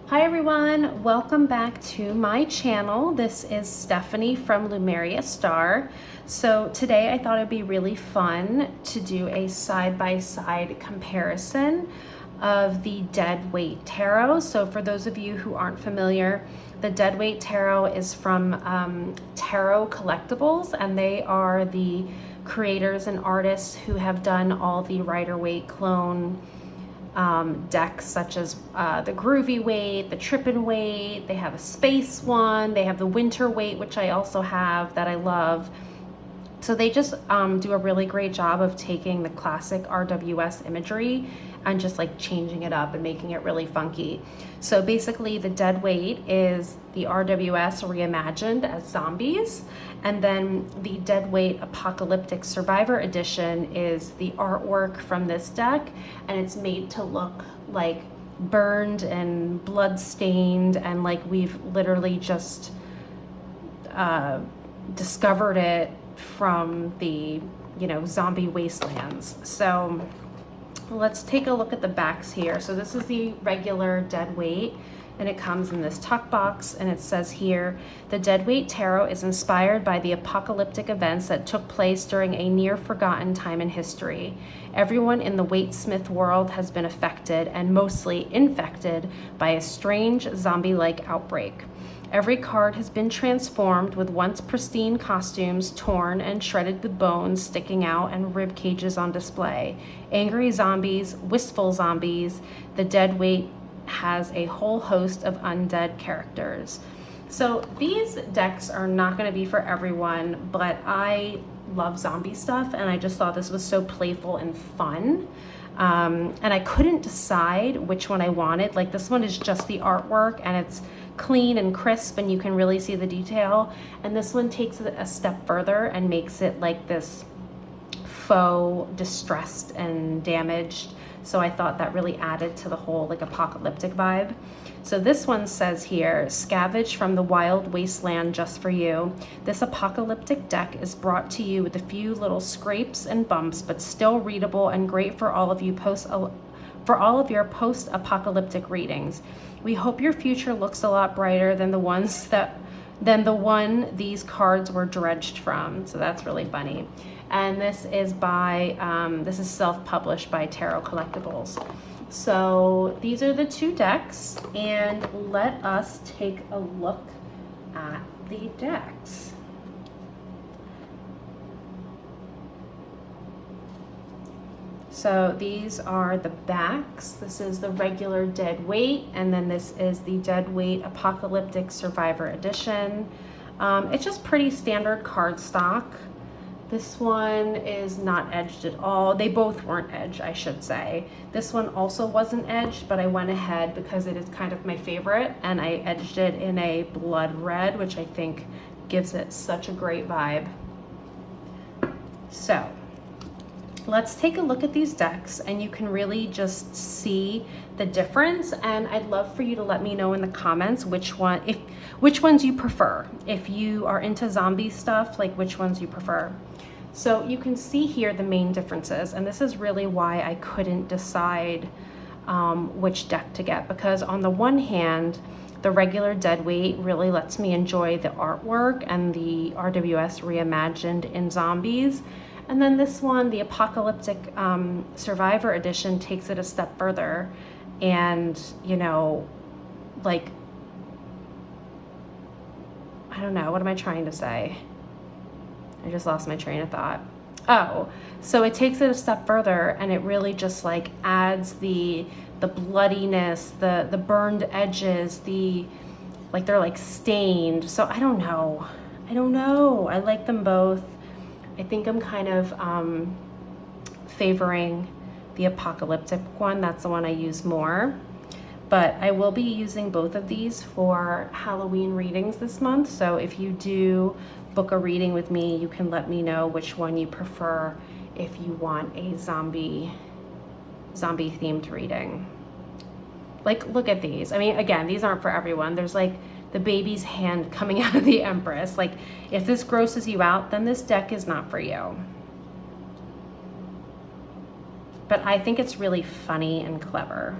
Hi everyone, welcome back to my channel. This is Stephanie from Lumeria Star. So today I thought it'd be really fun to do a side-by-side comparison of the Dead Waite Tarot. So for those of you who aren't familiar, the Dead Waite Tarot is from Tarot Collectables, and they are the creators and artists who have done all the Rider Waite clone decks, such as the Groovy Waite, the Trippin' Waite. They have a space one. They have the Winter Waite, which I also have, that I love. So they just do a really great job of taking the classic RWS imagery and just like changing it up and making it really funky. So basically the Dead Waite is the RWS reimagined as zombies. And then the Dead Waite Apocalyptic Survivor Edition is the artwork from this deck, and it's made to look like burned and blood stained, and like we've literally just discovered it from the, zombie wastelands. So let's take a look at the backs here. So this is the regular Dead Waite, and it comes in this tuck box, and it says here, the Dead Waite Tarot is inspired by the apocalyptic events that took place during a near forgotten time in history. Everyone in the Waite Smith world has been affected and mostly infected by a strange zombie-like outbreak. Every card has been transformed, with once pristine costumes torn and shredded with bones sticking out and rib cages on display. Angry zombies, wistful zombies. The Dead Waite has a whole host of undead characters. So these decks are not going to be for everyone, but I love zombie stuff, and I just thought this was so playful and fun. And I couldn't decide which one I wanted. Like, this one is just the artwork, and it's clean and crisp, and you can really see the detail. And this one takes it a step further and makes it like this faux distressed and damaged. So I thought that really added to the whole like apocalyptic vibe. So this one says here, scavenge from the wild wasteland just for you. This apocalyptic deck is brought to you with a few little scrapes and bumps, but still readable and great for all of you your post-apocalyptic readings. We hope your future looks a lot brighter than the one these cards were dredged from. So that's really funny. And this is this is self-published by Tarot Collectables. So these are the two decks, and let us take a look at the decks. So these are the backs. This is the regular Dead Waite, and then this is the Dead Waite Apocalyptic Survivor Edition. It's just pretty standard cardstock. This one is not edged at all. They both weren't edged, I should say. This one also wasn't edged, but I went ahead because it is kind of my favorite, and I edged it in a blood red, which I think gives it such a great vibe. So let's take a look at these decks, and you can really just see the difference. And I'd love for you to let me know in the comments which ones you prefer. If you are into zombie stuff, like which ones you prefer. So you can see here the main differences, and this is really why I couldn't decide which deck to get, because on the one hand, the regular Dead Waite really lets me enjoy the artwork and the RWS reimagined in zombies. And then this one, the Apocalyptic Survivor Edition, takes it a step further. And, like, I don't know, what am I trying to say? I just lost my train of thought. Oh, so it takes it a step further, and it really just like adds the bloodiness, the burned edges, they're like stained. So I don't know. I like them both. I think I'm kind of favoring the apocalyptic one. That's the one I use more. But I will be using both of these for Halloween readings this month. So if you do book a reading with me, you can let me know which one you prefer if you want a zombie themed reading. Like, look at these. I mean, again, these aren't for everyone. There's like the baby's hand coming out of the Empress. Like, if this grosses you out, then this deck is not for you. But I think it's really funny and clever.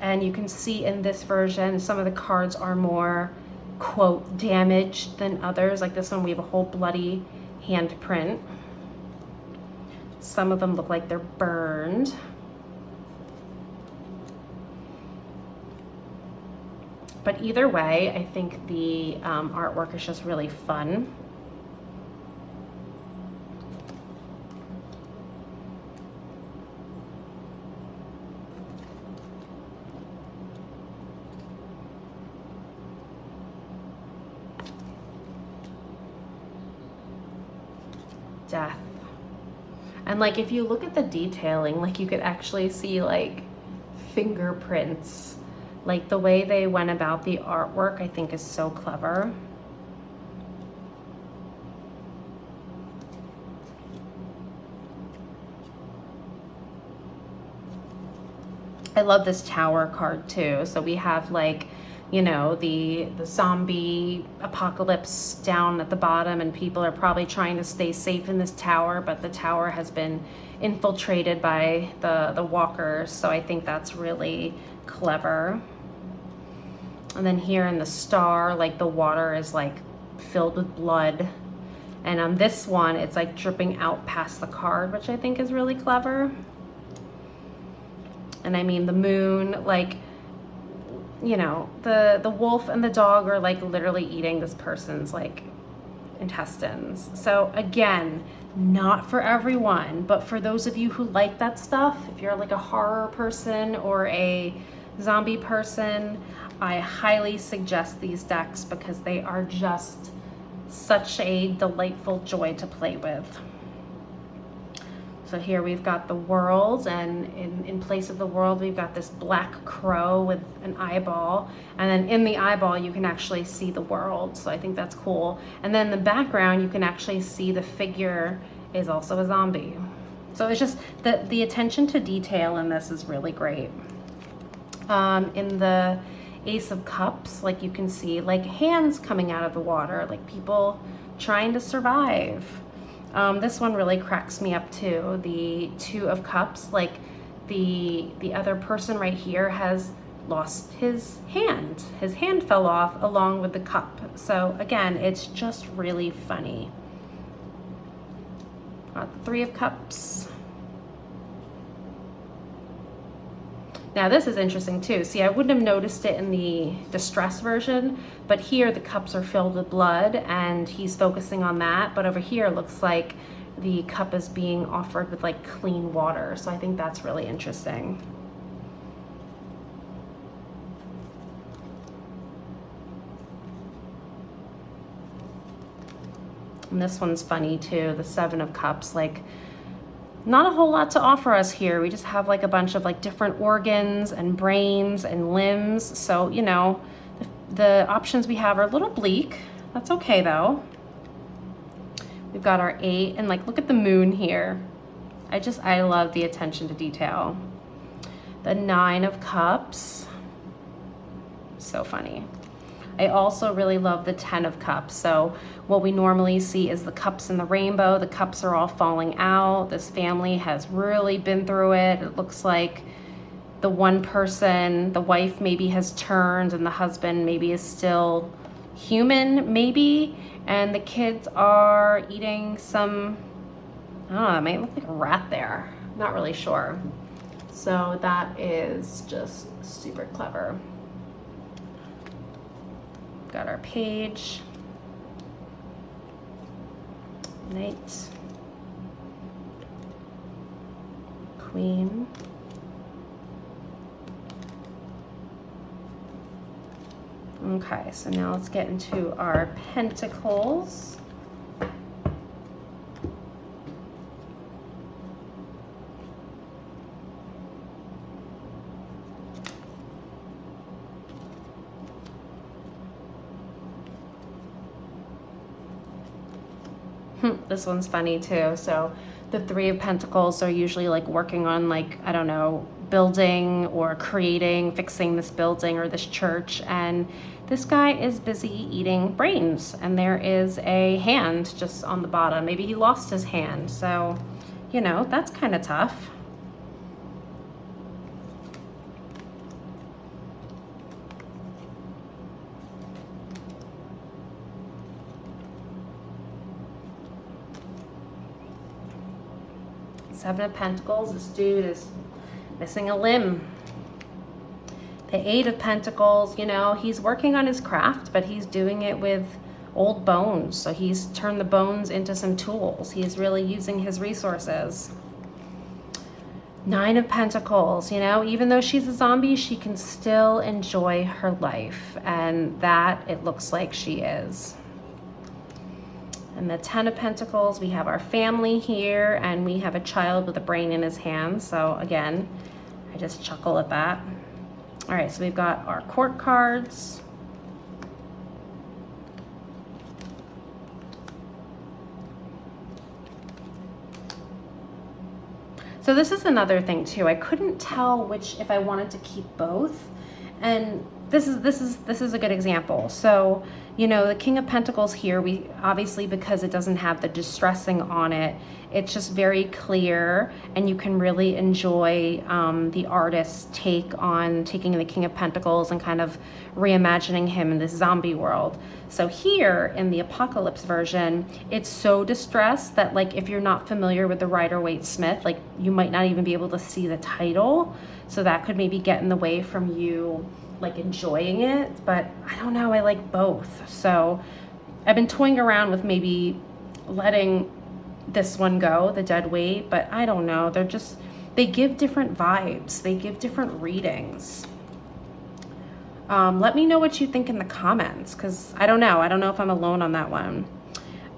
And you can see in this version, some of the cards are more, quote, damaged than others. Like this one, we have a whole bloody handprint. Some of them look like they're burned. But either way, I think the artwork is just really fun. Death. And like if you look at the detailing, like you could actually see like fingerprints. Like the way they went about the artwork, I think is so clever. I love this tower card too. So we have like, you know, the zombie apocalypse down at the bottom, and people are probably trying to stay safe in this tower, but the tower has been infiltrated by the walkers. So I think that's really clever. And then here in the star, like the water is like filled with blood. And on this one, it's like dripping out past the card, which I think is really clever. And I mean the moon, like, you know, the wolf and the dog are like literally eating this person's like intestines. So again, not for everyone, but for those of you who like that stuff, if you're like a horror person or a zombie person, I highly suggest these decks because they are just such a delightful joy to play with. So here we've got the world, and in place of the world, we've got this black crow with an eyeball. And then in the eyeball, you can actually see the world. So I think that's cool. And then in the background, you can actually see the figure is also a zombie. So it's just the attention to detail in this is really great. In the Ace of Cups, like you can see like hands coming out of the water, like people trying to survive. This one really cracks me up too. The Two of Cups, like the other person right here has lost his hand. His hand fell off along with the cup. So again, it's just really funny. Got the Three of Cups. Now this is interesting too. See, I wouldn't have noticed it in the distress version, but here the cups are filled with blood and he's focusing on that. But over here it looks like the cup is being offered with like clean water. So I think that's really interesting. And this one's funny too, the Seven of Cups. Like, not a whole lot to offer us here. We just have like a bunch of like different organs and brains and limbs. So, you know, the options we have are a little bleak. That's okay though. We've got our 8, and like, look at the moon here. I love the attention to detail. The 9 of Cups. So funny. I also really love the 10 of Cups. So what we normally see is the cups in the rainbow. The cups are all falling out. This family has really been through it. It looks like the one person, the wife maybe has turned and the husband maybe is still human, maybe. And the kids are eating some, I don't know, it might look like a rat there. I'm not really sure. So that is just super clever. Got our page. Knight. Queen. Okay, so now let's get into our pentacles. This one's funny too. So the Three of Pentacles are usually like working on like, I don't know, building or creating, fixing this building or this church. And this guy is busy eating brains, and there is a hand just on the bottom. Maybe he lost his hand. So, you know, that's kind of tough. Seven of Pentacles, this dude is missing a limb. The Eight of Pentacles, you know, he's working on his craft, but he's doing it with old bones. So he's turned the bones into some tools. He is really using his resources. Nine of Pentacles, you know, even though she's a zombie, she can still enjoy her life. And that, it looks like she is. And the Ten of Pentacles, we have our family here, and we have a child with a brain in his hand. So again, I just chuckle at that. All right, so we've got our court cards. So this is another thing too. I couldn't tell which, if I wanted to keep both. And this is a good example. So, you know, the King of Pentacles here, we obviously, because it doesn't have the distressing on it, it's just very clear, and you can really enjoy the artist's take on taking the King of Pentacles and kind of reimagining him in this zombie world. So here in the Apocalypse version, it's so distressed that, like, if you're not familiar with the Rider Waite Smith, like, you might not even be able to see the title. So that could maybe get in the way from you, like, enjoying it. But I don't know, I like both. So I've been toying around with maybe letting this one go, the Dead Weight, but I don't know. They're just, they give different vibes. They give different readings. Let me know what you think in the comments, because I don't know. I don't know if I'm alone on that one.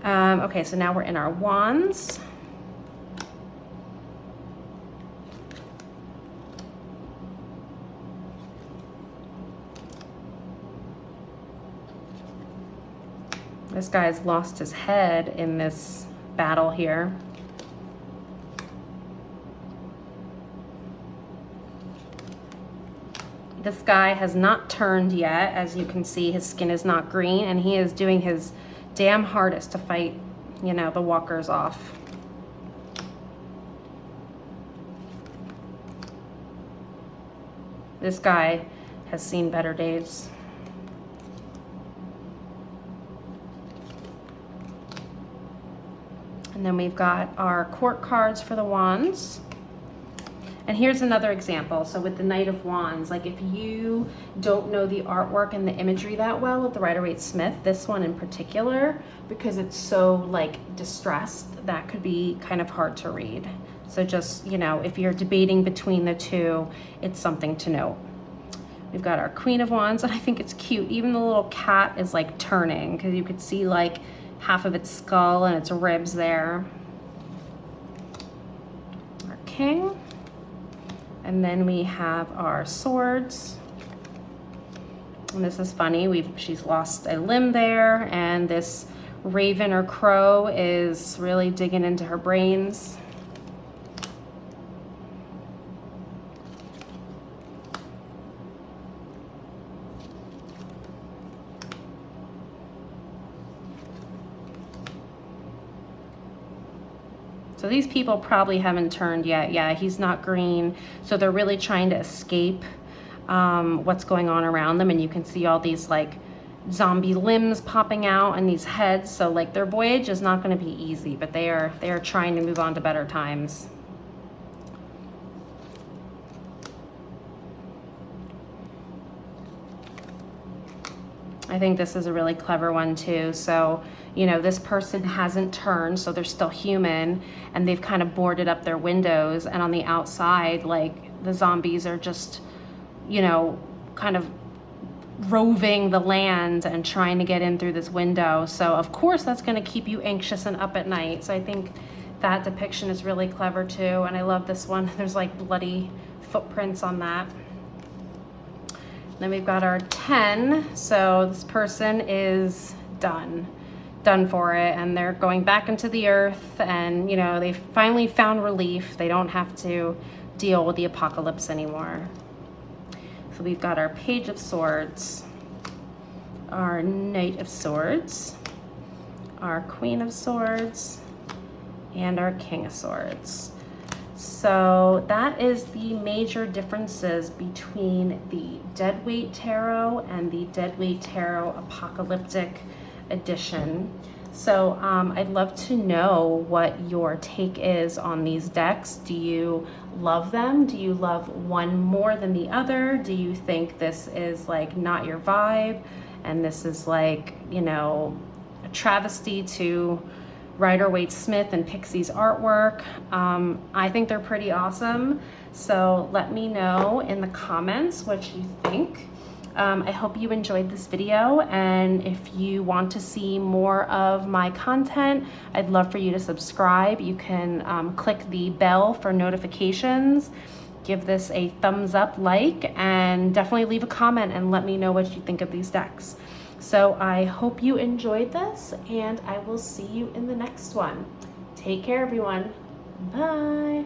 Okay, so now we're in our wands. This guy's lost his head in this battle here. This guy has not turned yet. As you can see, his skin is not green, and he is doing his damn hardest to fight, you know, the walkers off. This guy has seen better days. And then we've got our court cards for the wands. And here's another example. So with the Knight of Wands, like, if you don't know the artwork and the imagery that well with the Rider Waite Smith, this one in particular, because it's so, like, distressed, that could be kind of hard to read. So just, you know, if you're debating between the two, it's something to note. We've got our Queen of Wands, and I think it's cute. Even the little cat is, like, turning, because you could see, like, half of its skull and its ribs there. Our King. And then we have our swords. And this is funny. She's lost a limb there, and this raven or crow is really digging into her brains. So these people probably haven't turned yet. Yeah, he's not green. So they're really trying to escape what's going on around them. And you can see all these, like, zombie limbs popping out and these heads. So, like, their voyage is not going to be easy, but they are trying to move on to better times. I think this is a really clever one too. So, you know, this person hasn't turned, so they're still human, and they've kind of boarded up their windows, and on the outside, like, the zombies are just, you know, kind of roving the land and trying to get in through this window. So of course that's going to keep you anxious and up at night. So I think that depiction is really clever too, and I love this one. There's, like, bloody footprints on that. Then we've got our 10. So this person is done for it, and they're going back into the earth, and, you know, they finally found relief. They don't have to deal with the apocalypse anymore. So we've got our Page of Swords, our Knight of Swords, our Queen of Swords, and our King of Swords. So that is the major differences between the Dead Weight Tarot and the Dead Weight Tarot Apocalyptic edition. So I'd love to know what your take is on these decks. Do you love them? Do you love one more than the other? Do you think this is like not your vibe and this is like, you know, a travesty to Rider Waite Smith and Pixie's artwork? I think they're pretty awesome. So let me know in the comments what you think. I hope you enjoyed this video, and if you want to see more of my content, I'd love for you to subscribe. You can click the bell for notifications, give this a thumbs up, like, and definitely leave a comment and let me know what you think of these decks. So I hope you enjoyed this, and I will see you in the next one. Take care, everyone. Bye.